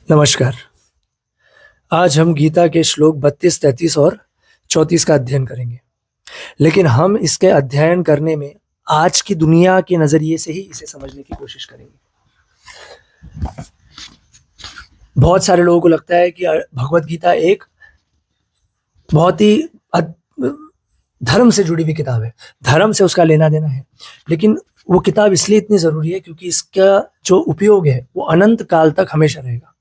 नमस्कार। आज हम गीता के श्लोक 32, 33 और 34 का अध्ययन करेंगे। लेकिन हम इसके अध्ययन करने में आज की दुनिया के नज़रिए से ही इसे समझने की कोशिश करेंगे। बहुत सारे लोगों को लगता है कि भगवत गीता एक बहुत ही धर्म से जुड़ी हुई किताब है, धर्म से उसका लेना देना है। लेकिन वो किताब इसलिए इतनी ज़रूरी है क्योंकि इसका जो उपयोग है वो अनंत काल तक हमेशा रहेगा।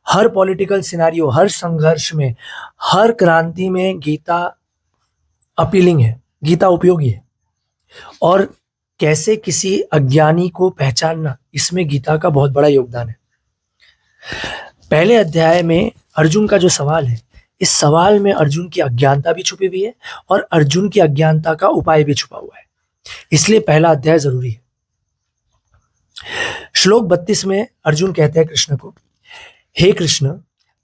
हर पॉलिटिकल सिनेरियो, हर संघर्ष में, हर क्रांति में गीता अपीलिंग है, गीता उपयोगी है। और कैसे किसी अज्ञानी को पहचानना, इसमें गीता का बहुत बड़ा योगदान है। पहले अध्याय में अर्जुन का जो सवाल है, इस सवाल में अर्जुन की अज्ञानता भी छुपी हुई है और अर्जुन की अज्ञानता का उपाय भी छुपा हुआ है। इसलिए पहला अध्याय जरूरी है। श्लोक 32 में अर्जुन कहते हैं कृष्ण को, हे कृष्ण,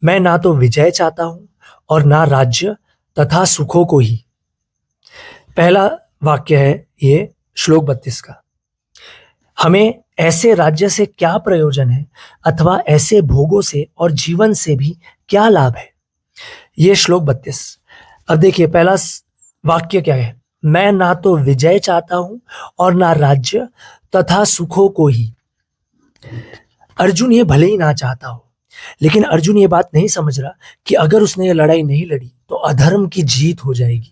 मैं ना तो विजय चाहता हूं और ना राज्य तथा सुखों को ही। पहला वाक्य है ये श्लोक 32 का। हमें ऐसे राज्य से क्या प्रयोजन है अथवा ऐसे भोगों से और जीवन से भी क्या लाभ है, ये श्लोक 32। अब देखिए पहला वाक्य क्या है, मैं ना तो विजय चाहता हूं और ना राज्य तथा सुखों को ही। अर्जुन ये भले ही ना चाहता हो, लेकिन अर्जुन ये बात नहीं समझ रहा कि अगर उसने ये लड़ाई नहीं लड़ी तो अधर्म की जीत हो जाएगी।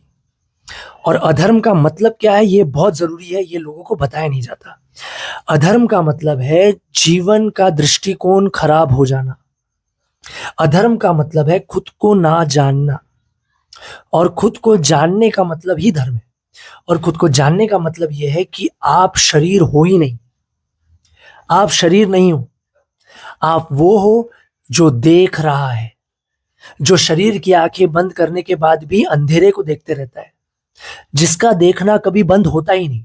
और अधर्म का मतलब क्या है, ये बहुत जरूरी है, ये लोगों को बताया नहीं जाता। अधर्म का मतलब है जीवन का दृष्टिकोण खराब हो जाना। अधर्म का मतलब है खुद को ना जानना, और खुद को जानने का मतलब ही धर्म है। और खुद को जानने का मतलब यह है कि आप शरीर हो ही नहीं, आप शरीर नहीं हो, आप वो हो जो देख रहा है, जो शरीर की आंखें बंद करने के बाद भी अंधेरे को देखते रहता है, जिसका देखना कभी बंद होता ही नहीं।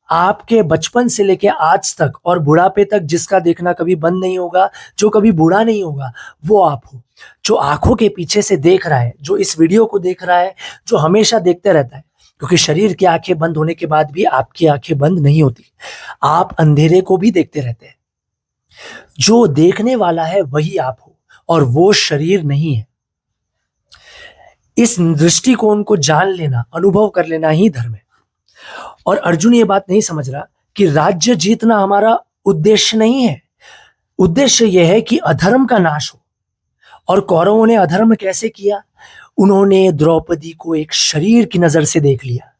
आपके बचपन से लेके आज तक और बुढ़ापे तक जिसका देखना कभी बंद नहीं होगा, जो कभी बूढ़ा नहीं होगा, वो आप हो। जो आंखों के पीछे से देख रहा है, जो इस वीडियो को देख रहा है, जो हमेशा देखते रहता है, क्योंकि शरीर की आंखें बंद होने के बाद भी आपकी आंखें बंद नहीं होती, आप अंधेरे को भी देखते रहते हैं। जो देखने वाला है वही आप हो और वो शरीर नहीं है। इस दृष्टिकोण को जान लेना, अनुभव कर लेना ही धर्म है। और अर्जुन ये बात नहीं समझ रहा कि राज्य जीतना हमारा उद्देश्य नहीं है। उद्देश्य यह है कि अधर्म का नाश हो। और कौरवों ने अधर्म कैसे किया? उन्होंने द्रौपदी को एक शरीर की नजर से देख लिया।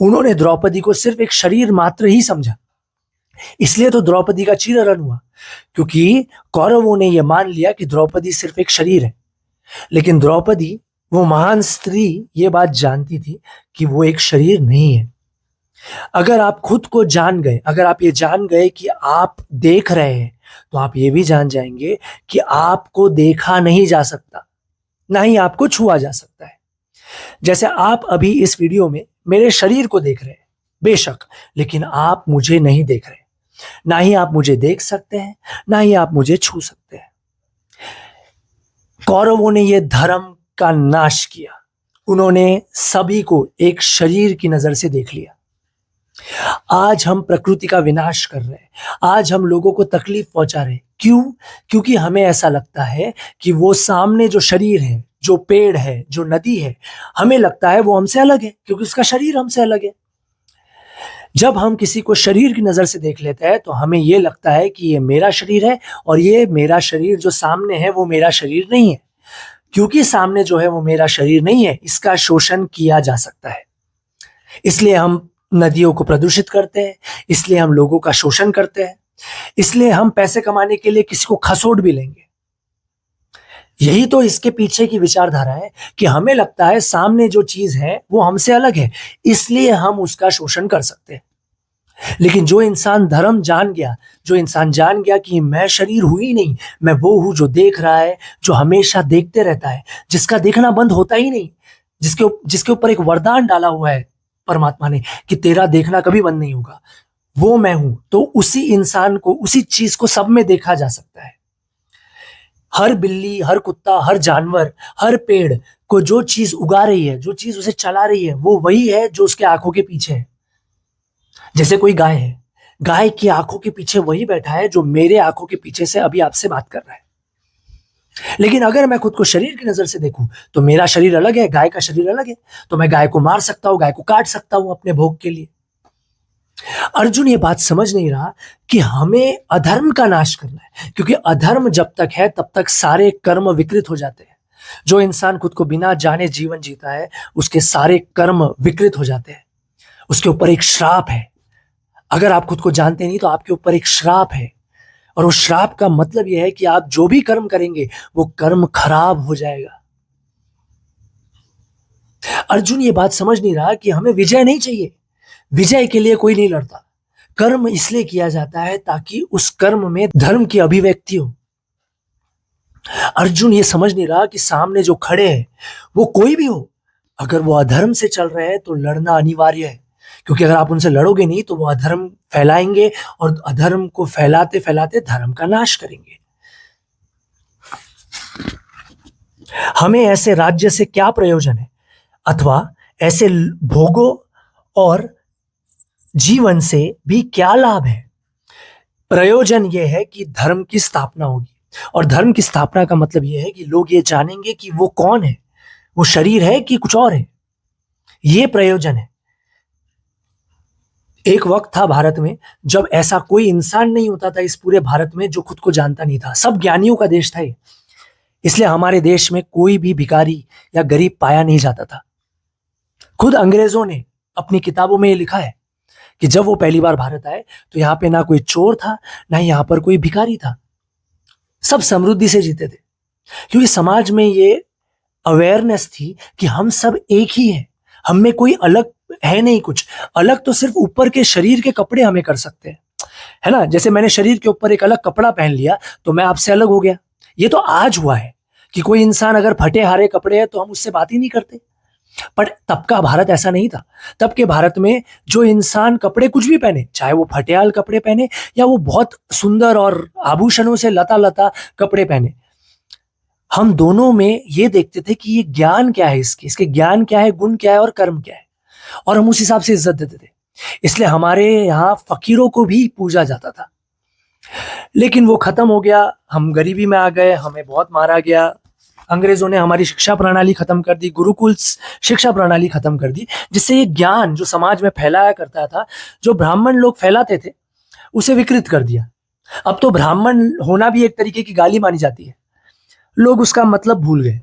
उन्होंने द्रौपदी को सिर्फ एक शरीर मात्र ही समझा। इसलिए तो द्रौपदी का चीरहरण हुआ, क्योंकि कौरवों ने यह मान लिया कि द्रौपदी सिर्फ एक शरीर है। लेकिन द्रौपदी, वो महान स्त्री, ये बात जानती थी कि वो एक शरीर नहीं है। अगर आप खुद को जान गए, अगर आप ये जान गए कि आप देख रहे हैं, तो आप ये भी जान जाएंगे कि आपको देखा नहीं जा सकता, ना ही आपको छुआ जा सकता है। जैसे आप अभी इस वीडियो में मेरे शरीर को देख रहे हैं, बेशक, लेकिन आप मुझे नहीं देख रहे। ना ही आप मुझे देख सकते हैं, ना ही आप मुझे छू सकते हैं। कौरवों ने यह धर्म का नाश किया। उन्होंने सभी को एक शरीर की नजर से देख लिया। आज हम प्रकृति का विनाश कर रहे हैं, आज हम लोगों को तकलीफ पहुंचा रहे हैं। क्यों? क्योंकि हमें ऐसा लगता है कि वो सामने जो शरीर है, जो पेड़ है, जो नदी है, हमें लगता है वो हमसे अलग है, क्योंकि उसका शरीर हमसे अलग है। जब हम किसी को शरीर की नजर से देख लेते हैं तो हमें यह लगता है कि ये मेरा शरीर है और ये मेरा शरीर जो सामने है वो मेरा शरीर नहीं है। क्योंकि सामने जो है वो मेरा शरीर नहीं है, इसका शोषण किया जा सकता है। इसलिए हम नदियों को प्रदूषित करते हैं, इसलिए हम लोगों का शोषण करते हैं, इसलिए हम पैसे कमाने के लिए किसी को खसोट भी लेंगे। यही तो इसके पीछे की विचारधारा है कि हमें लगता है सामने जो चीज है वो हमसे अलग है, इसलिए हम उसका शोषण कर सकते हैं। लेकिन जो इंसान धर्म जान गया, जो इंसान जान गया कि मैं शरीर हूं ही नहीं, मैं वो हूं जो देख रहा है, जो हमेशा देखते रहता है, जिसका देखना बंद होता ही नहीं, जिसके ऊपर एक वरदान डाला हुआ है परमात्मा ने कि तेरा देखना कभी बंद नहीं होगा, वो मैं हूं। तो उसी इंसान को, उसी चीज को सब में देखा जा सकता है। हर बिल्ली, हर कुत्ता, हर जानवर, हर पेड़ को जो चीज उगा रही है, जो चीज उसे चला रही है, वो वही है जो उसके आंखों के पीछे है। जैसे कोई गाय है, गाय की आंखों के पीछे वही बैठा है जो मेरे आंखों के पीछे से अभी आपसे बात कर रहा है। लेकिन अगर मैं खुद को शरीर की नजर से देखूं तो मेरा शरीर अलग है, गाय का शरीर अलग है। तो मैं गाय को मार सकता हूं, गाय को काट सकता हूं अपने भोग के लिए। अर्जुन ये बात समझ नहीं रहा कि हमें अधर्म का नाश करना है, क्योंकि अधर्म जब तक है तब तक सारे कर्म विकृत हो जाते हैं। जो इंसान खुद को बिना जाने जीवन जीता है उसके सारे कर्म विकृत हो जाते हैं। उसके ऊपर एक श्राप है। अगर आप खुद को जानते नहीं तो आपके ऊपर एक श्राप है, और उस श्राप का मतलब यह है कि आप जो भी कर्म करेंगे वो कर्म खराब हो जाएगा। अर्जुन ये बात समझ नहीं रहा कि हमें विजय नहीं चाहिए। विजय के लिए कोई नहीं लड़ता। कर्म इसलिए किया जाता है ताकि उस कर्म में धर्म की अभिव्यक्ति हो। अर्जुन ये समझ नहीं रहा कि सामने जो खड़े हैं वो कोई भी हो, अगर वो अधर्म से चल रहे हैं तो लड़ना अनिवार्य है, क्योंकि अगर आप उनसे लड़ोगे नहीं तो वो अधर्म फैलाएंगे और अधर्म को फैलाते फैलाते धर्म का नाश करेंगे। हमें ऐसे राज्य से क्या प्रयोजन है, अथवा ऐसे भोगों और जीवन से भी क्या लाभ है। प्रयोजन यह है कि धर्म की स्थापना होगी, और धर्म की स्थापना का मतलब यह है कि लोग ये जानेंगे कि वो कौन है, वो शरीर है कि कुछ और है। ये प्रयोजन है। एक वक्त था भारत में जब ऐसा कोई इंसान नहीं होता था इस पूरे भारत में जो खुद को जानता नहीं था। सब ज्ञानियों का देश था ये। इसलिए हमारे देश में कोई भी भिखारी या गरीब पाया नहीं जाता था। खुद अंग्रेजों ने अपनी किताबों में ये लिखा है कि जब वो पहली बार भारत आए तो यहाँ पे ना कोई चोर था, ना यहाँ पर कोई भिखारी था। सब समृद्धि से जीते थे, क्योंकि समाज में ये अवेयरनेस थी कि हम सब एक ही हैं। हम में कोई अलग है नहीं। कुछ अलग तो सिर्फ ऊपर के शरीर के कपड़े हमें कर सकते हैं, है ना। जैसे मैंने शरीर के ऊपर एक अलग कपड़ा पहन लिया तो मैं आपसे अलग हो गया। ये तो आज हुआ है कि कोई इंसान अगर फटे हारे कपड़े हैं तो हम उससे बात ही नहीं करते। पर तब का भारत ऐसा नहीं था। तब के भारत में जो इंसान कपड़े कुछ भी पहने, चाहे वो फटेहाल कपड़े पहने या वो बहुत सुंदर और आभूषणों से लता लता कपड़े पहने, हम दोनों में ये देखते थे कि ये ज्ञान क्या है, इसके ज्ञान क्या है, गुण क्या है और कर्म क्या है, और हम उस हिसाब से इज्जत देते थे। इसलिए हमारे यहाँ फकीरों को भी पूजा जाता था। लेकिन वो खत्म हो गया, हम गरीबी में आ गए, हमें बहुत मारा गया। अंग्रेजों ने हमारी शिक्षा प्रणाली खत्म कर दी, गुरुकुल शिक्षा प्रणाली खत्म कर दी, जिससे ये ज्ञान जो समाज में फैलाया करता था, जो ब्राह्मण लोग फैलाते थे, उसे विकृत कर दिया। अब तो ब्राह्मण होना भी एक तरीके की गाली मानी जाती है। लोग उसका मतलब भूल गए।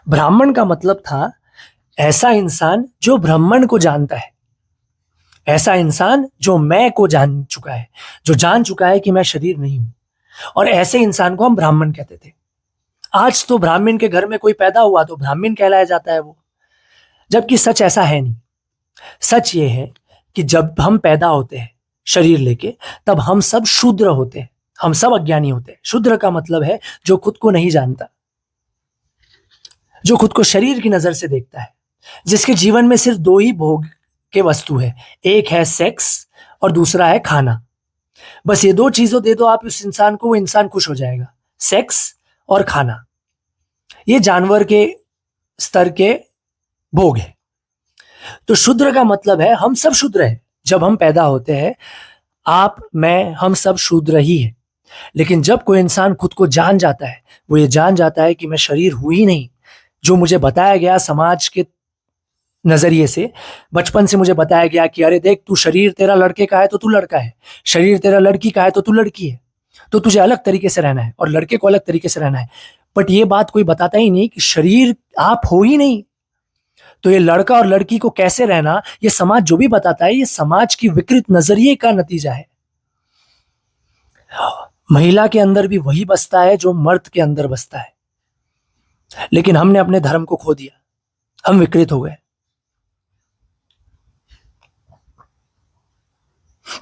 ब्राह्मण का मतलब था ऐसा इंसान जो ब्राह्मण को जानता है, ऐसा इंसान जो मैं को जान चुका है, जो जान चुका है कि मैं शरीर नहीं हूं, और ऐसे इंसान को हम ब्राह्मण कहते थे। आज तो ब्राह्मण के घर में कोई पैदा हुआ तो ब्राह्मण कहलाया जाता है वो, जबकि सच ऐसा है नहीं। सच ये है कि जब हम पैदा होते हैं शरीर लेके, तब हम सब शूद्र होते हैं, हम सब अज्ञानी होते हैं। शूद्र का मतलब है जो खुद को नहीं जानता, जो खुद को शरीर की नजर से देखता है, जिसके जीवन में सिर्फ दो ही भोग के वस्तु है, एक है सेक्स और दूसरा है खाना। बस ये दो चीजों दे दो आप उस इंसान को, वो इंसान खुश हो जाएगा, सेक्स और खाना। ये जानवर के स्तर के भोग है। तो शूद्र का मतलब है हम सब शूद्र हैं। जब हम पैदा होते हैं, आप, मैं, हम सब शूद्र ही है। लेकिन जब कोई इंसान खुद को जान जाता है, वो ये जान जाता है कि मैं शरीर हूं ही नहीं। जो मुझे बताया गया समाज के नजरिए से, बचपन से मुझे बताया गया कि अरे देख, तू शरीर तेरा लड़के का है तो तू लड़का है, शरीर तेरा लड़की का है तो तू लड़की है, तो तुझे अलग तरीके से रहना है और लड़के को अलग तरीके से रहना है। बट ये बात कोई बताता ही नहीं कि शरीर आप हो ही नहीं। तो ये लड़का और लड़की को कैसे रहना, ये समाज जो भी बताता है, ये समाज की विकृत नजरिए का नतीजा है। महिला के अंदर भी वही बसता है जो मर्द के अंदर बसता है, लेकिन हमने अपने धर्म को खो दिया, हम विकृत हो गए।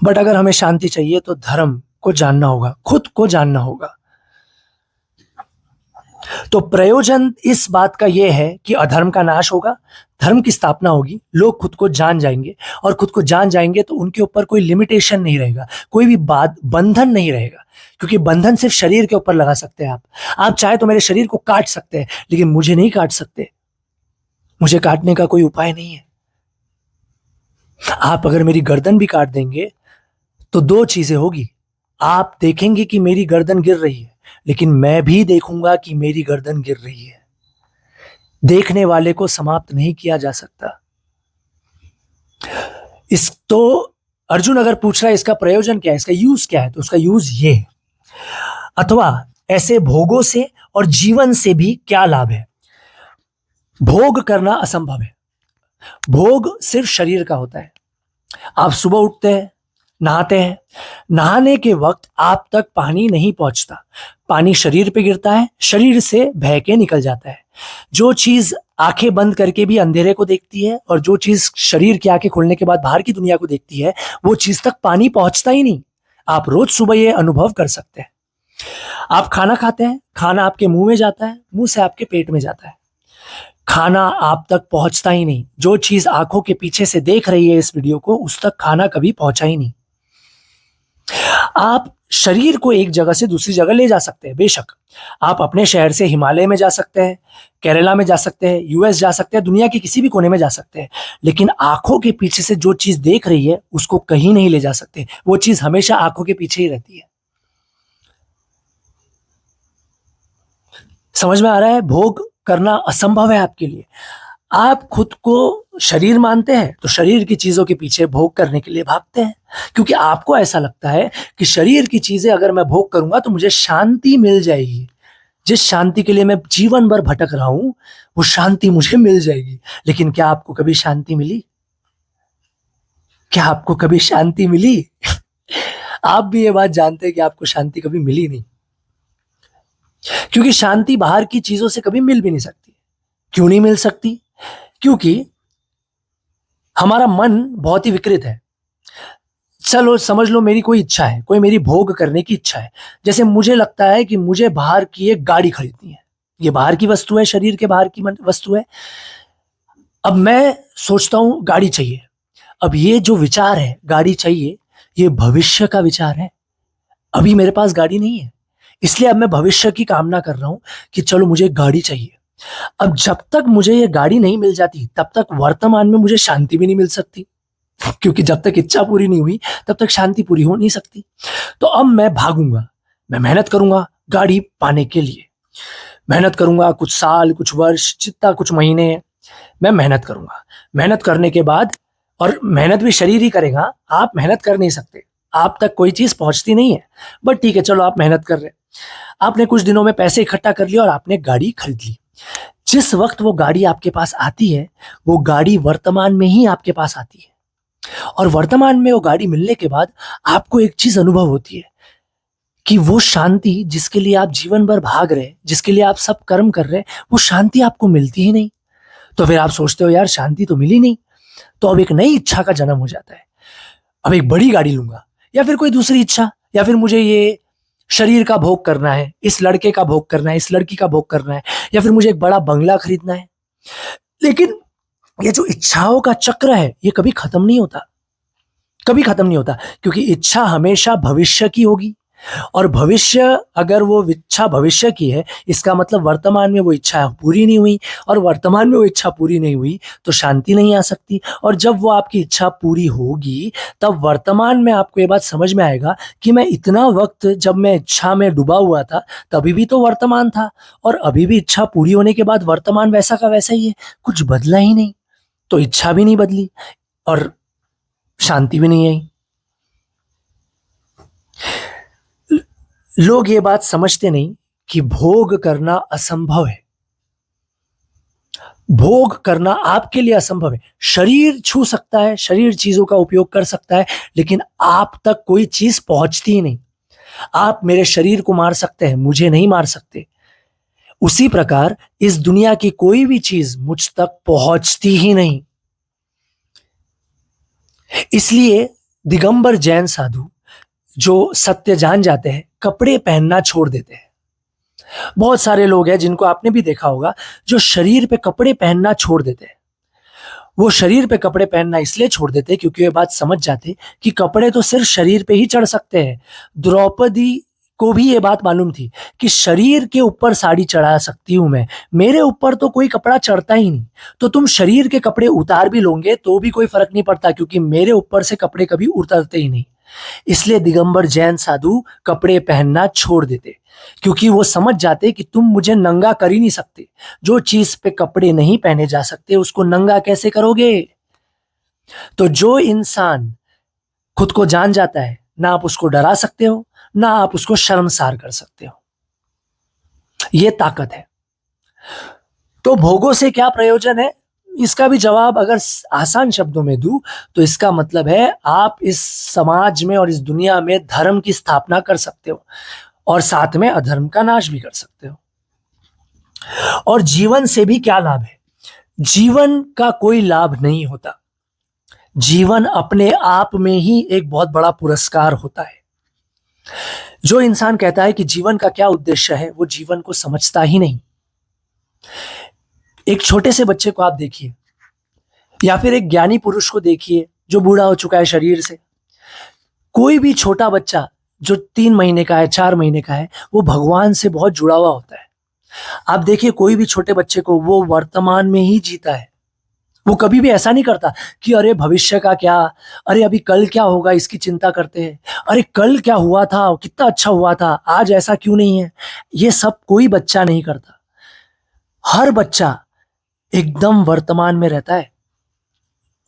बट अगर हमें शांति चाहिए तो धर्म को जानना होगा, खुद को जानना होगा। तो प्रयोजन इस बात का यह है कि अधर्म का नाश होगा, धर्म की स्थापना होगी, लोग खुद को जान जाएंगे, और खुद को जान जाएंगे तो उनके ऊपर कोई लिमिटेशन नहीं रहेगा, कोई भी बात बंधन नहीं रहेगा, क्योंकि बंधन सिर्फ शरीर के ऊपर लगा सकते हैं आप चाहे तो मेरे शरीर को काट सकते हैं, लेकिन मुझे नहीं काट सकते। मुझे काटने का कोई उपाय नहीं है। आप अगर मेरी गर्दन भी काट देंगे तो दो चीजें होगी, आप देखेंगे कि मेरी गर्दन गिर रही है, लेकिन मैं भी देखूंगा कि मेरी गर्दन गिर रही है। देखने वाले को समाप्त नहीं किया जा सकता। इस तो अर्जुन अगर पूछ रहा है इसका प्रयोजन क्या है, इसका यूज क्या है, तो उसका यूज ये है। अथवा ऐसे भोगों से और जीवन से भी क्या लाभ है? भोग करना असंभव है। भोग सिर्फ शरीर का होता है। आप सुबह उठते हैं, नहाते हैं, नहाने के वक्त आप तक पानी नहीं पहुंचता। पानी शरीर पे गिरता है, शरीर से बह के निकल जाता है। जो चीज आंखें बंद करके भी अंधेरे को देखती है और जो चीज शरीर की आंखें खोलने के बाद बाहर की दुनिया को देखती है, वो चीज तक पानी पहुंचता ही नहीं। आप रोज सुबह ये अनुभव कर सकते हैं। आप खाना खाते हैं, खाना आपके मुंह में जाता है, मुंह से आपके पेट में जाता है, खाना आप तक पहुंचता ही नहीं। जो चीज आंखों के पीछे से देख रही है इस वीडियो को, उस तक खाना कभी पहुंचा ही नहीं। आप शरीर को एक जगह से दूसरी जगह ले जा सकते हैं, बेशक आप अपने शहर से हिमालय में जा सकते हैं, केरला में जा सकते हैं, यूएस जा सकते हैं, दुनिया के किसी भी कोने में जा सकते हैं, लेकिन आंखों के पीछे से जो चीज देख रही है उसको कहीं नहीं ले जा सकते। वो चीज हमेशा आंखों के पीछे ही रहती है। समझ में आ रहा है? भोग करना असंभव है आपके लिए। आप खुद को शरीर मानते हैं तो शरीर की चीजों के पीछे भोग करने के लिए भागते हैं, क्योंकि आपको ऐसा लगता है कि शरीर की चीजें अगर मैं भोग करूंगा तो मुझे शांति मिल जाएगी। जिस शांति के लिए मैं जीवन भर भटक रहा हूं, वो शांति मुझे मिल जाएगी। लेकिन क्या आपको कभी शांति मिली? क्या आपको कभी शांति मिली? आप भी ये बात जानते हैं कि आपको शांति कभी मिली नहीं, क्योंकि शांति बाहर की चीजों से कभी मिल भी नहीं सकती। क्यों नहीं मिल सकती? क्योंकि हमारा मन बहुत ही विकृत है। चलो समझ लो मेरी कोई इच्छा है, कोई मेरी भोग करने की इच्छा है। जैसे मुझे लगता है कि मुझे बाहर की एक गाड़ी खरीदनी है। ये बाहर की वस्तु है, शरीर के बाहर की वस्तु है। अब मैं सोचता हूं गाड़ी चाहिए। अब ये जो विचार है गाड़ी चाहिए, ये भविष्य का विचार है। अभी मेरे पास गाड़ी नहीं है, इसलिए अब मैं भविष्य की कामना कर रहा हूं कि चलो मुझे गाड़ी चाहिए। अब जब तक मुझे ये गाड़ी नहीं मिल जाती तब तक वर्तमान में मुझे शांति भी नहीं मिल सकती, क्योंकि जब तक इच्छा पूरी नहीं हुई तब तक शांति पूरी हो नहीं सकती। तो अब मैं भागूंगा, मैं मेहनत करूंगा गाड़ी पाने के लिए। मेहनत करूंगा कुछ साल, कुछ वर्ष, जितना कुछ महीने मैं मेहनत करूंगा। मेहनत करने के बाद, और मेहनत भी शरीर ही करेगा, आप मेहनत कर नहीं सकते, आप तक कोई चीज पहुंचती नहीं है। बट ठीक है, चलो आप मेहनत कर रहे हैं। आपने कुछ दिनों में पैसे इकट्ठा कर लिया और आपने गाड़ी खरीद ली। जिस वक्त वो गाड़ी आपके पास आती है, वो गाड़ी वर्तमान में ही आपके पास आती है। और वर्तमान में वो गाड़ी मिलने के बाद आपको एक चीज अनुभव होती है कि वो शांति जिसके लिए आप जीवन भर भाग रहे हैं, जिसके लिए आप सब कर्म कर रहे हैं, वो शांति आपको मिलती ही नहीं। तो फिर आप सोचते हो यार शांति तो मिली नहीं। तो अब एक नई इच्छा का जन्म हो जाता है। अब एक बड़ी गाड़ी लूंगा, या फिर कोई दूसरी इच्छा, या फिर मुझे ये शरीर का भोग करना है, इस लड़के का भोग करना है, इस लड़की का भोग करना है, या फिर मुझे एक बड़ा बंगला खरीदना है। लेकिन ये जो इच्छाओं का चक्र है ये कभी खत्म नहीं होता, कभी खत्म नहीं होता, क्योंकि इच्छा हमेशा भविष्य की होगी। और भविष्य, अगर वो इच्छा भविष्य की है, इसका मतलब वर्तमान में वो इच्छा पूरी नहीं हुई, और वर्तमान में वो इच्छा पूरी नहीं हुई तो शांति नहीं आ सकती। और जब वो आपकी इच्छा पूरी होगी तब वर्तमान में आपको ये बात समझ में आएगा कि मैं इतना वक्त जब मैं इच्छा में डूबा हुआ था तभी भी तो वर्तमान था, और अभी भी इच्छा पूरी होने के बाद वर्तमान वैसा का वैसा ही है, कुछ बदला ही नहीं। तो इच्छा भी नहीं बदली और शांति भी नहीं आई। लोग ये बात समझते नहीं कि भोग करना असंभव है। भोग करना आपके लिए असंभव है। शरीर छू सकता है, शरीर चीजों का उपयोग कर सकता है, लेकिन आप तक कोई चीज पहुंचती ही नहीं। आप मेरे शरीर को मार सकते हैं, मुझे नहीं मार सकते। उसी प्रकार इस दुनिया की कोई भी चीज मुझ तक पहुंचती ही नहीं। इसलिए दिगंबर जैन साधु जो सत्य जान जाते हैं, कपड़े पहनना छोड़ देते हैं। बहुत सारे लोग हैं जिनको आपने भी देखा होगा, जो शरीर पे कपड़े पहनना छोड़ देते हैं। वो शरीर पे कपड़े पहनना इसलिए छोड़ देते हैं क्योंकि ये बात समझ जाते कि कपड़े तो सिर्फ शरीर पे ही चढ़ सकते हैं। द्रौपदी को भी ये बात मालूम थी कि शरीर के ऊपर साड़ी चढ़ा सकती हूं मैं, मेरे ऊपर तो कोई कपड़ा चढ़ता ही नहीं। तो तुम शरीर के कपड़े उतार भी लोगे तो भी कोई फर्क नहीं पड़ता, क्योंकि मेरे ऊपर से कपड़े कभी उतरते ही नहीं। इसलिए दिगंबर जैन साधु कपड़े पहनना छोड़ देते, क्योंकि वो समझ जाते कि तुम मुझे नंगा कर ही नहीं सकते। जो चीज पे कपड़े नहीं पहने जा सकते उसको नंगा कैसे करोगे। तो जो इंसान खुद को जान जाता है, ना आप उसको डरा सकते हो, ना आप उसको शर्मसार कर सकते हो। ये ताकत है। तो भोगों से क्या प्रयोजन है, इसका भी जवाब अगर आसान शब्दों में दूं तो इसका मतलब है आप इस समाज में और इस दुनिया में धर्म की स्थापना कर सकते हो और साथ में अधर्म का नाश भी कर सकते हो। और जीवन से भी क्या लाभ है? जीवन का कोई लाभ नहीं होता। जीवन अपने आप में ही एक बहुत बड़ा पुरस्कार होता है। जो इंसान कहता है कि जीवन का क्या उद्देश्य है, वो जीवन को समझता ही नहीं। एक छोटे से बच्चे को आप देखिए, या फिर एक ज्ञानी पुरुष को देखिए जो बूढ़ा हो चुका है शरीर से। कोई भी छोटा बच्चा जो 3 महीने का है, 4 महीने का है, वो भगवान से बहुत जुड़ा हुआ होता है। आप देखिए कोई भी छोटे बच्चे को, वो वर्तमान में ही जीता है। वो कभी भी ऐसा नहीं करता कि अरे भविष्य का क्या, अरे अभी कल क्या होगा इसकी चिंता करते हैं, अरे कल क्या हुआ था, कितना अच्छा हुआ था, आज ऐसा क्यों नहीं है। ये सब कोई बच्चा नहीं करता। हर बच्चा एकदम वर्तमान में रहता है।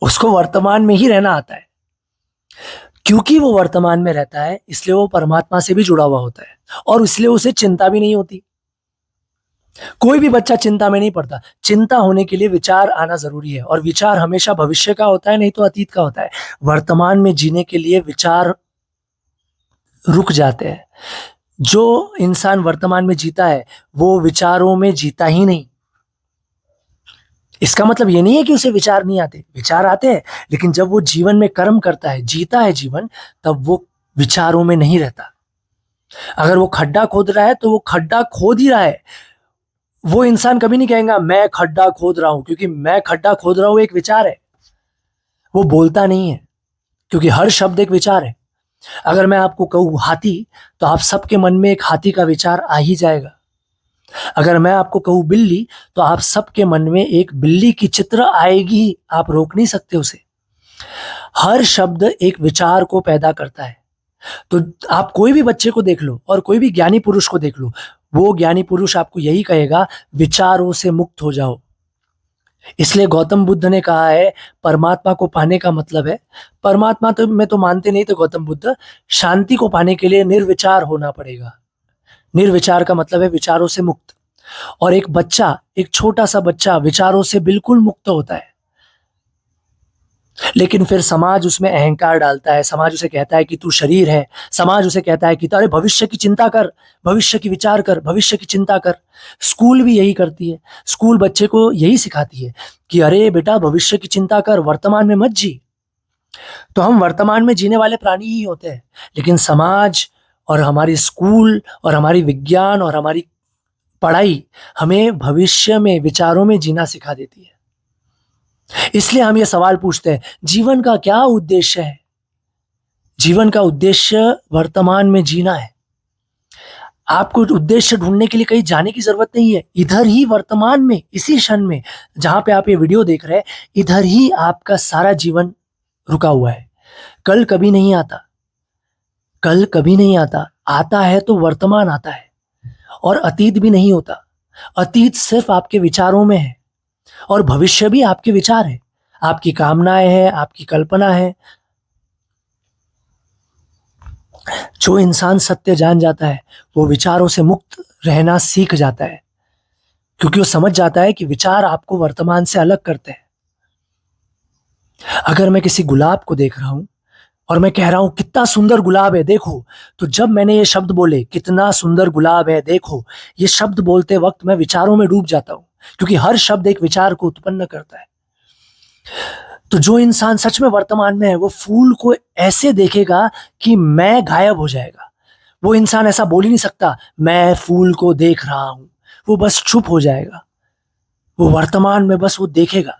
उसको वर्तमान में ही रहना आता है। क्योंकि वो वर्तमान में रहता है इसलिए वो परमात्मा से भी जुड़ा हुआ होता है और इसलिए उसे चिंता भी नहीं होती। कोई भी बच्चा चिंता में नहीं पड़ता। चिंता होने के लिए विचार आना जरूरी है, और विचार हमेशा भविष्य का होता है, नहीं तो अतीत का होता है। वर्तमान में जीने के लिए विचार रुक जाते हैं। जो इंसान वर्तमान में जीता है वो विचारों में जीता ही नहीं। इसका मतलब ये नहीं है कि उसे विचार नहीं आते, विचार आते हैं, लेकिन जब वो जीवन में कर्म करता है, जीता है जीवन, तब वो विचारों में नहीं रहता। अगर वो खड्डा खोद रहा है तो वो खड्डा खोद ही रहा है। वो इंसान कभी नहीं कहेगा मैं खड्डा खोद रहा हूं, क्योंकि मैं खड्डा खोद रहा हूं एक विचार है। वो बोलता नहीं है, क्योंकि हर शब्द एक विचार है। अगर मैं आपको कहूं हाथी, तो आप सबके मन में एक हाथी का विचार आ ही जाएगा। अगर मैं आपको कहूं बिल्ली, तो आप सबके मन में एक बिल्ली की चित्र आएगी ही, आप रोक नहीं सकते उसे। हर शब्द एक विचार को पैदा करता है। तो आप कोई भी बच्चे को देख लो और कोई भी ज्ञानी पुरुष को देख लो, वो ज्ञानी पुरुष आपको यही कहेगा विचारों से मुक्त हो जाओ। इसलिए गौतम बुद्ध ने कहा है परमात्मा को पाने का मतलब है, परमात्मा तो में तो मानते नहीं थे गौतम बुद्ध, शांति को पाने के लिए निर्विचार होना पड़ेगा। निर्विचार का मतलब है विचारों से मुक्त। और एक बच्चा, एक छोटा सा बच्चा विचारों से बिल्कुल मुक्त होता है, लेकिन फिर समाज उसमें अहंकार डालता है। समाज उसे कहता है कि तू शरीर है। समाज उसे कहता है कि अरे भविष्य की चिंता कर, भविष्य की विचार कर, भविष्य की चिंता कर। स्कूल भी यही करती है। स्कूल बच्चे को यही सिखाती है कि अरे बेटा भविष्य की चिंता कर, वर्तमान में मत जी। तो हम वर्तमान में जीने वाले प्राणी ही होते हैं, लेकिन समाज और हमारी स्कूल और हमारी विज्ञान और हमारी पढ़ाई हमें भविष्य में विचारों में जीना सिखा देती है। इसलिए हम ये सवाल पूछते हैं, जीवन का क्या उद्देश्य है? जीवन का उद्देश्य वर्तमान में जीना है। आपको उद्देश्य ढूंढने के लिए कहीं जाने की जरूरत नहीं है। इधर ही वर्तमान में, इसी क्षण में जहां पे आप ये वीडियो देख रहे हैं, इधर ही आपका सारा जीवन रुका हुआ है। कल कभी नहीं आता, कल कभी नहीं आता। आता है तो वर्तमान आता है, और अतीत भी नहीं होता। अतीत सिर्फ आपके विचारों में है, और भविष्य भी आपके विचार है, आपकी कामनाएं हैं, आपकी कल्पना है। जो इंसान सत्य जान जाता है वो विचारों से मुक्त रहना सीख जाता है, क्योंकि वो समझ जाता है कि विचार आपको वर्तमान से अलग करते हैं। अगर मैं किसी गुलाब को देख रहा हूं और मैं कह रहा हूं कितना सुंदर गुलाब है देखो, तो जब मैंने ये शब्द बोले कितना सुंदर गुलाब है देखो, ये शब्द बोलते वक्त मैं विचारों में डूब जाता हूं, क्योंकि हर शब्द एक विचार को उत्पन्न करता है। तो जो इंसान सच में वर्तमान में है वो फूल को ऐसे देखेगा कि मैं गायब हो जाएगा। वो इंसान ऐसा बोल ही नहीं सकता मैं फूल को देख रहा हूं, वो बस चुप हो जाएगा। वो वर्तमान में बस वो देखेगा।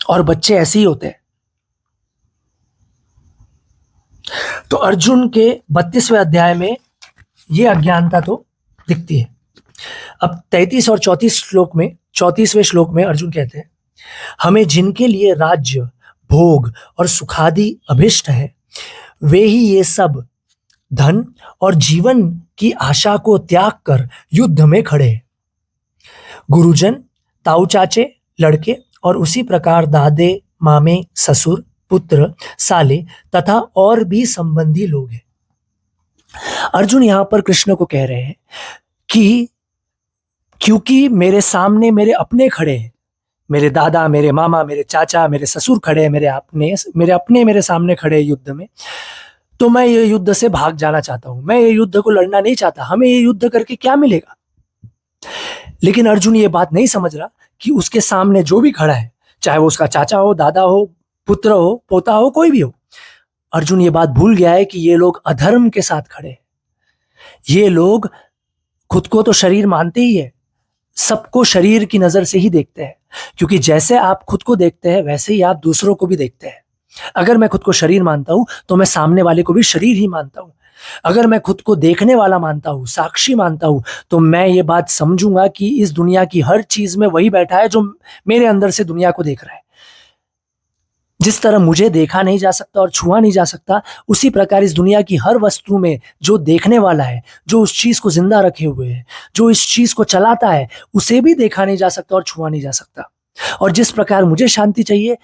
और बच्चे ऐसे ही होते हैं। तो अर्जुन के 32वें अध्याय में ये अज्ञानता तो दिखती है। अब 33 और 34वें श्लोक में अर्जुन कहते हैं, हमें जिनके लिए राज्य, भोग और सुखादि अभिष्ट है, वे ही ये सब धन और जीवन की आशा को त्याग कर युद्ध में खड़े हैं। गुरुजन, ताऊ चाचे, लड़के और उसी प्रकार दादे, मामे, ससुर, पुत्र, साले तथा और भी संबंधी लोग हैं। अर्जुन यहां पर कृष्ण को कह रहे हैं कि क्योंकि मेरे सामने मेरे अपने खड़े हैं, मेरे दादा, मेरे मामा, मेरे चाचा, मेरे ससुर खड़े हैं, मेरे सामने खड़े हैं युद्ध में, तो मैं ये युद्ध से भाग जाना चाहता हूं। मैं ये युद्ध को लड़ना नहीं चाहता। हमें ये युद्ध करके क्या मिलेगा? लेकिन अर्जुन ये बात नहीं समझ रहा कि उसके सामने जो भी खड़ा है, चाहे वो उसका चाचा हो, दादा हो, पुत्र हो, पोता हो, कोई भी हो, अर्जुन ये बात भूल गया है कि ये लोग अधर्म के साथ खड़े हैं। ये लोग खुद को तो शरीर मानते ही है, सबको शरीर की नजर से ही देखते हैं, क्योंकि जैसे आप खुद को देखते हैं वैसे ही आप दूसरों को भी देखते हैं। अगर मैं खुद को शरीर मानता हूं तो मैं सामने वाले को भी शरीर ही मानता हूं। अगर मैं खुद को देखने वाला मानता हूं, साक्षी मानता हूं, तो मैं ये बात समझूंगा कि इस दुनिया की हर चीज में वही बैठा है जो मेरे अंदर से दुनिया को देख रहा है। जिस तरह मुझे देखा नहीं जा सकता और छुआ नहीं जा सकता, उसी प्रकार इस दुनिया की हर वस्तु में जो देखने वाला है, जो उस चीज को जिंदा रखे हुए है, जो इस चीज को चलाता है, उसे भी देखा नहीं जा सकता और छुआ नहीं जा सकता। और जिस प्रकार मुझे शांति चाहिए,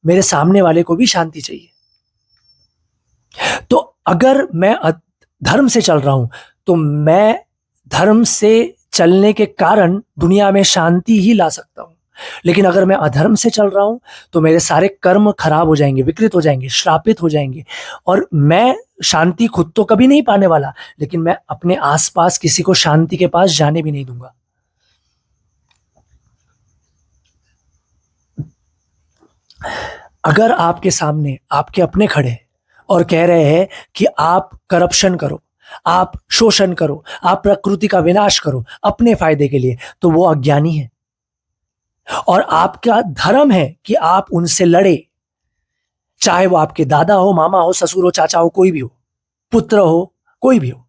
मेरे सामने वाले को भी शांति चाहिए। तो अगर मैं धर्म से चल रहा हूं तो मैं धर्म से चलने के कारण दुनिया में शांति ही ला सकता हूं। लेकिन अगर मैं अधर्म से चल रहा हूं तो मेरे सारे कर्म खराब हो जाएंगे, विकृत हो जाएंगे, श्रापित हो जाएंगे, और मैं शांति खुद तो कभी नहीं पाने वाला, लेकिन मैं अपने आसपास किसी को शांति के पास जाने भी नहीं दूंगा। अगर आपके सामने आपके अपने खड़े और कह रहे हैं कि आप करप्शन करो, आप शोषण करो, आप प्रकृति का विनाश करो अपने फायदे के लिए, तो वो अज्ञानी है। और आपका धर्म है कि आप उनसे लड़े, चाहे वो आपके दादा हो, मामा हो, ससुर हो, चाचा हो, कोई भी हो, पुत्र हो, कोई भी हो।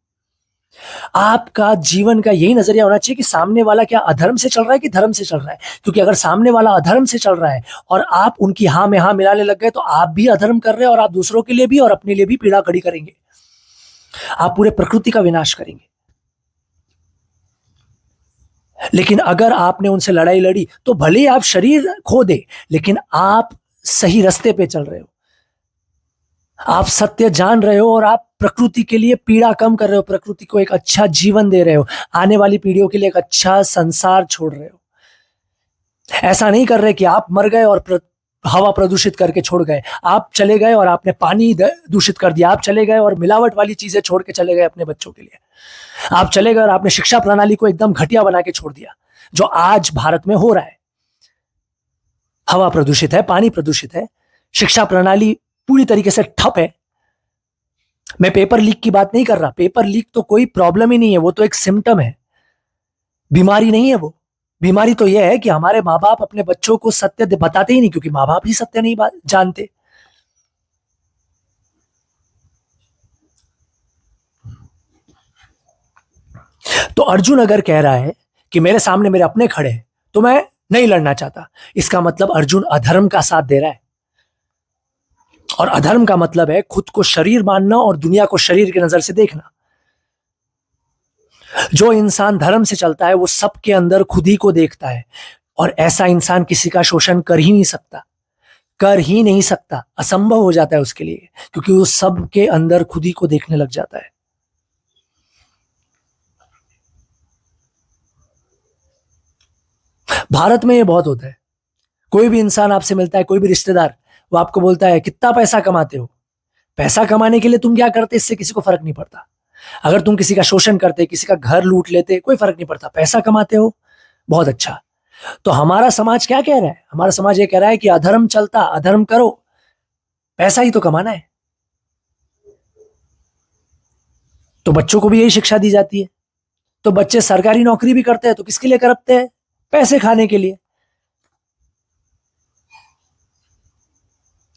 आपका जीवन का यही नजरिया होना चाहिए कि सामने वाला क्या अधर्म से चल रहा है कि धर्म से चल रहा है। क्योंकि अगर सामने वाला अधर्म से चल रहा है और आप उनकी हाँ में हाँ मिलाने लग गए, तो आप भी अधर्म कर रहे हैं और आप दूसरों के लिए भी और अपने लिए भी पीड़ा खड़ी करेंगे। आप पूरे प्रकृति का विनाश करेंगे। लेकिन अगर आपने उनसे लड़ाई लड़ी तो भले ही आप शरीर खो दे, लेकिन आप सही रास्ते पे चल रहे हो, आप सत्य जान रहे हो और आप प्रकृति के लिए पीड़ा कम कर रहे हो, प्रकृति को एक अच्छा जीवन दे रहे हो, आने वाली पीढ़ियों के लिए एक अच्छा संसार छोड़ रहे हो। ऐसा नहीं कर रहे कि आप मर गए और हवा प्रदूषित करके छोड़ गए, आप चले गए और आपने पानी दूषित कर दिया, आप चले गए और मिलावट वाली चीजें छोड़ के चले गए अपने बच्चों के लिए, आप चले गए और आपने शिक्षा प्रणाली को एकदम घटिया बना के छोड़ दिया, जो आज भारत में हो रहा है। हवा प्रदूषित है, पानी प्रदूषित है, शिक्षा प्रणाली पूरी तरीके से ठप है। मैं पेपर लीक की बात नहीं कर रहा, पेपर लीक तो कोई प्रॉब्लम ही नहीं है, वो तो एक सिम्टम है, बीमारी नहीं है वो। बीमारी तो यह है कि हमारे माँ बाप अपने बच्चों को सत्य बताते ही नहीं, क्योंकि माँ बाप ही सत्य नहीं जानते। तो अर्जुन अगर कह रहा है कि मेरे सामने मेरे अपने खड़े हैं तो मैं नहीं लड़ना चाहता, इसका मतलब अर्जुन अधर्म का साथ दे रहा है। और अधर्म का मतलब है खुद को शरीर मानना और दुनिया को शरीर की नजर से देखना। जो इंसान धर्म से चलता है वो सबके अंदर खुद ही को देखता है, और ऐसा इंसान किसी का शोषण कर ही नहीं सकता, कर ही नहीं सकता, असंभव हो जाता है उसके लिए, क्योंकि वो सबके अंदर खुद ही को देखने लग जाता है। भारत में ये बहुत होता है। कोई भी इंसान आपसे मिलता है, कोई भी रिश्तेदार, वो आपको बोलता है कितना पैसा कमाते हो। पैसा कमाने के लिए तुम क्या करते, इससे किसी को फर्क नहीं पड़ता। अगर तुम किसी का शोषण करते, किसी का घर लूट लेते, कोई फर्क नहीं पड़ता। पैसा कमाते हो, बहुत अच्छा। तो हमारा समाज क्या कह रहा है? हमारा समाज ये कह रहा है कि अधर्म चलता, अधर्म करो, पैसा ही तो कमाना है। तो बच्चों को भी यही शिक्षा दी जाती है। तो बच्चे सरकारी नौकरी भी करते हैं तो किसके लिए करते हैं? पैसे खाने के लिए।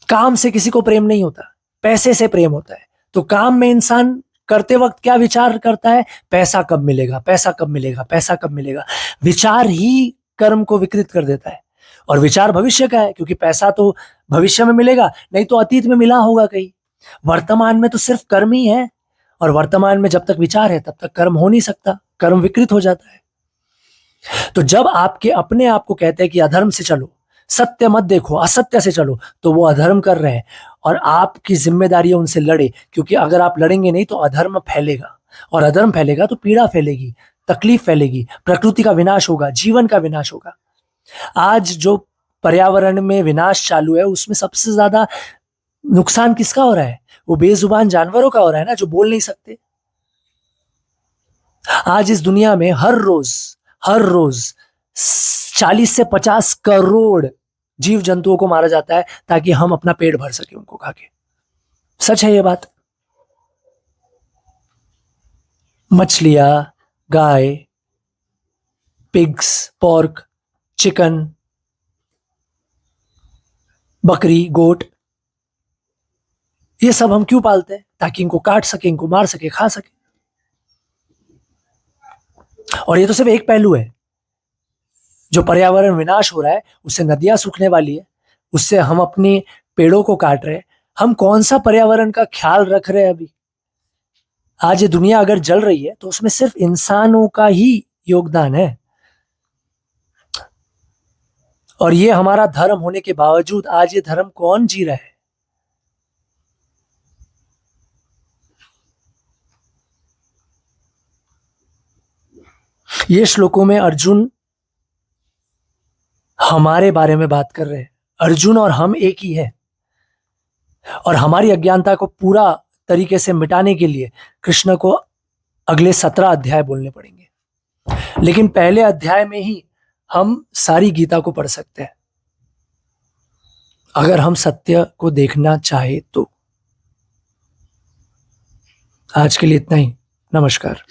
काम से किसी को प्रेम नहीं होता, पैसे से प्रेम होता है। तो काम में इंसान करते वक्त क्या विचार करता है? पैसा कब मिलेगा, पैसा कब मिलेगा, पैसा कब मिलेगा। विचार ही कर्म को विकृत कर देता है, और विचार भविष्य का है, क्योंकि पैसा तो भविष्य में मिलेगा, नहीं तो अतीत में मिला होगा कहीं। वर्तमान में तो सिर्फ कर्म ही है, और वर्तमान में जब तक विचार है तब तक कर्म हो नहीं सकता, कर्म विकृत हो जाता है। तो जब आपके अपने आप को कहते हैं कि अधर्म से चलो, सत्य मत देखो, असत्य से चलो, तो वो अधर्म कर रहे हैं, और आपकी जिम्मेदारी है उनसे लड़े, क्योंकि अगर आप लड़ेंगे नहीं तो अधर्म फैलेगा, और अधर्म फैलेगा तो पीड़ा फैलेगी, तकलीफ फैलेगी, प्रकृति का विनाश होगा, जीवन का विनाश होगा। आज जो पर्यावरण में विनाश चालू है उसमें सबसे ज्यादा नुकसान किसका हो रहा है? वो बेजुबान जानवरों का हो रहा है ना, जो बोल नहीं सकते। आज इस दुनिया में हर रोज 40 से 50 करोड़ जीव जंतुओं को मारा जाता है ताकि हम अपना पेट भर सके उनको खा के। सच है ये बात। मछलियां, गाय, पिग्स, पोर्क, चिकन, बकरी, गोट, ये सब हम क्यों पालते हैं? ताकि इनको काट सके, इनको मार सके, खा सके। और ये तो सिर्फ एक पहलू है। जो पर्यावरण विनाश हो रहा है उससे नदियां सूखने वाली है, उससे हम अपने पेड़ों को काट रहे हैं। हम कौन सा पर्यावरण का ख्याल रख रहे हैं अभी? आज ये दुनिया अगर जल रही है तो उसमें सिर्फ इंसानों का ही योगदान है, और ये हमारा धर्म होने के बावजूद आज ये धर्म कौन जी रहा है? ये श्लोकों में अर्जुन हमारे बारे में बात कर रहे हैं। अर्जुन और हम एक ही है, और हमारी अज्ञानता को पूरा तरीके से मिटाने के लिए कृष्ण को अगले 17 अध्याय बोलने पड़ेंगे। लेकिन पहले अध्याय में ही हम सारी गीता को पढ़ सकते हैं, अगर हम सत्य को देखना चाहे तो। आज के लिए इतना ही। नमस्कार।